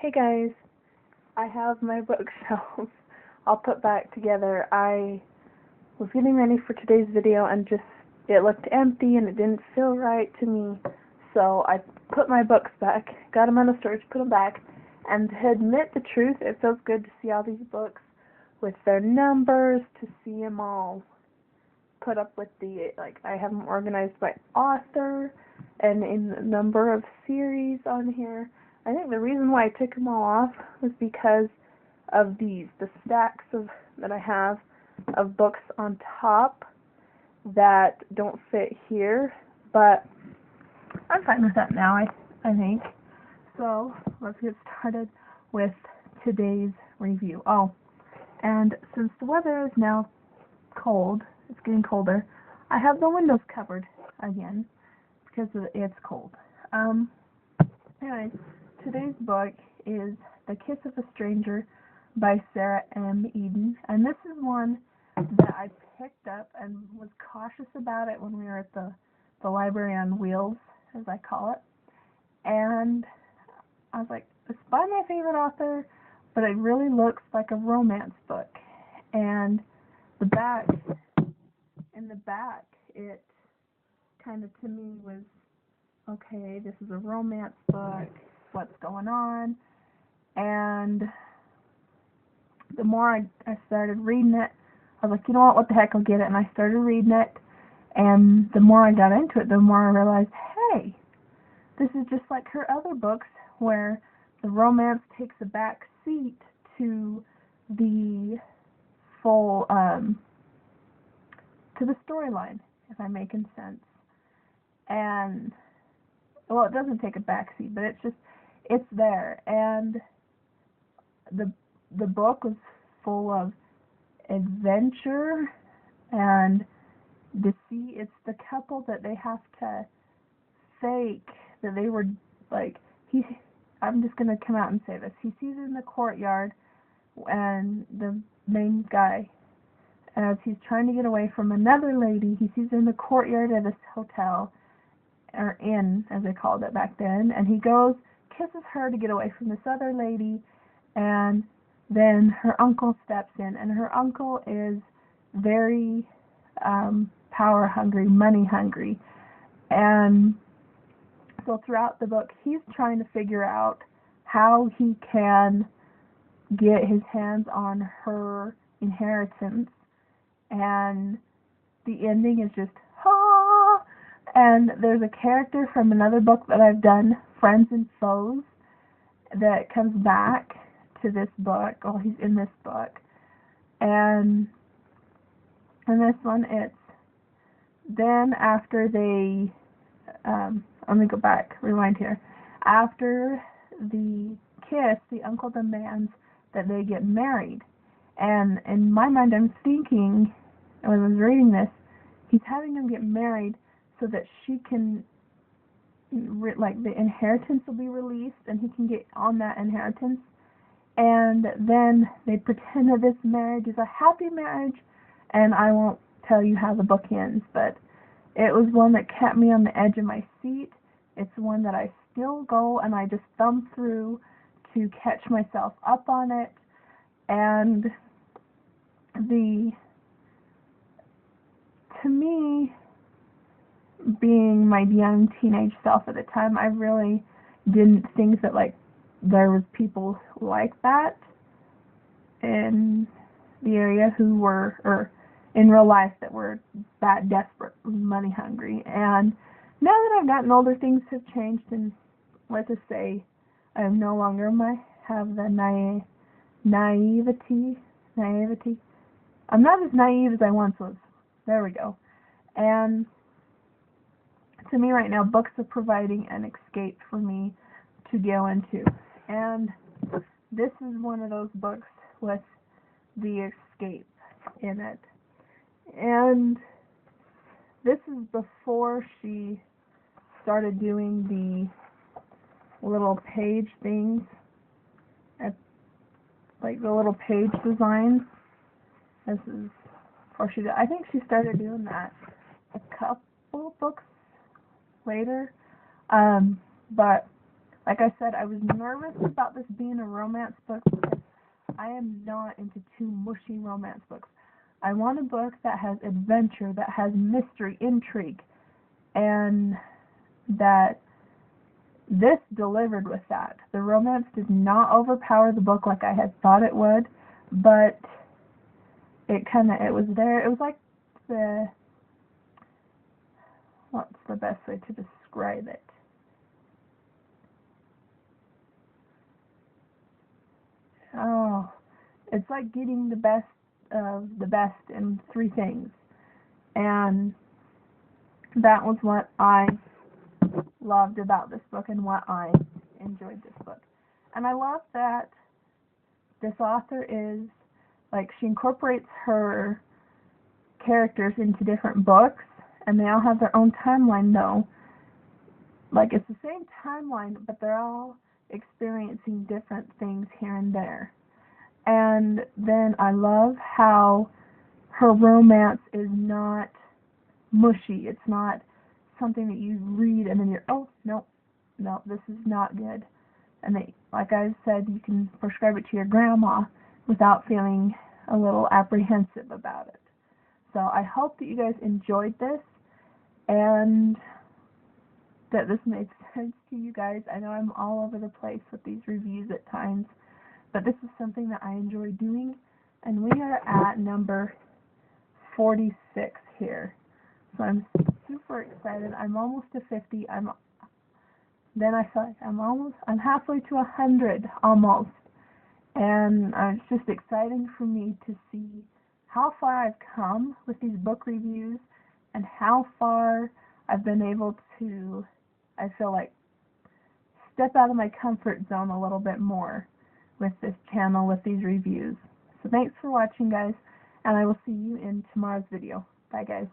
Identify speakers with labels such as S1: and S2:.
S1: Hey guys, I have my bookshelf all put back together. I was getting ready for today's video and it looked empty and it didn't feel right to me. So I put my books back, got them out of storage, put them back, and to admit the truth, it feels good to see all these books with their numbers, to see them all put up with I have them organized by author and in the number of series on here. I think the reason why I took them all off was because of the stacks that I have of books on top that don't fit here, but I'm fine with that now, I think. So let's get started with today's review. Oh, and since the weather is now cold, it's getting colder, I have the windows covered again because it's cold. Anyway, today's book is The Kiss of a Stranger by Sara M. Eden, and this is one that I picked up and was cautious about it when we were at the library on wheels, as I call it, and I was like, it's by my favorite author, but it really looks like a romance book, and in the back, it kind of to me was, okay, this is a romance book, what's going on? And the more I started reading it, I was like, you know what the heck, I'll get it. And I started reading it, and the more I got into it, the more I realized, hey, this is just like her other books where the romance takes a back seat to the full, to the storyline, if I'm making sense. And well, it doesn't take a backseat, but it's there. And the book was full of adventure and deceit. It's the couple that they have to fake that they were like, I'm just gonna come out and say this. He sees in the courtyard, and the main guy, as he's trying to get away from another lady, he sees her in the courtyard of this hotel, or inn, as they called it back then, and he goes, kisses her to get away from this other lady, and then her uncle steps in, and her uncle is very power hungry, money hungry, and so throughout the book, he's trying to figure out how he can get his hands on her inheritance, and the ending is just, and there's a character from another book that I've done, Friends and Foes, that comes back to this book. Oh, he's in this book. And in this one, it's then after they, let me go back, rewind here. After the kiss, the uncle demands that they get married. And in my mind, I'm thinking, when I was reading this, he's having them get married so that she can, the inheritance will be released and he can get on that inheritance. And then they pretend that this marriage is a happy marriage, and I won't tell you how the book ends, but it was one that kept me on the edge of my seat. It's one that I still go and I just thumb through to catch myself up on it. And to me, being my young teenage self at the time, I really didn't think that there was people like that in the area who were, or in real life, that were that desperate, money hungry. And now that I've gotten older, things have changed, and let's just say I no longer have the naivety. I'm not as naive as I once was. There we go. And to me right now, books are providing an escape for me to go into. And this is one of those books with the escape in it. And this is before she started doing the little page things, the little page designs. This is before she did. I think she started doing that a couple books later. But Like I said, I was nervous about this being a romance book because I am not into too mushy romance books. I want a book that has adventure, that has mystery, intrigue, and that this delivered with that. The romance did not overpower the book like I had thought it would, but it was there. It was like what's the best way to describe it? Oh, it's like getting the best of the best in three things. And that was what I loved about this book and what I enjoyed this book. And I love that this author is, like, she incorporates her characters into different books, and they all have their own timeline, though. Like, it's the same timeline, but they're all experiencing different things here and there. And then I love how her romance is not mushy. It's not something that you read and then you're, oh, no, this is not good. And they, like I said, you can prescribe it to your grandma without feeling a little apprehensive about it. So I hope that you guys enjoyed this and that this made sense to you guys. I know I'm all over the place with these reviews at times, but this is something that I enjoy doing, and we are at number 46 here. So I'm super excited. I'm almost to 50. Then I feel like I'm halfway to 100 almost. And it's just exciting for me to see how far I've come with these book reviews and how far I've been able to, I feel like, step out of my comfort zone a little bit more with this channel, with these reviews. So thanks for watching, guys, and I will see you in tomorrow's video. Bye, guys.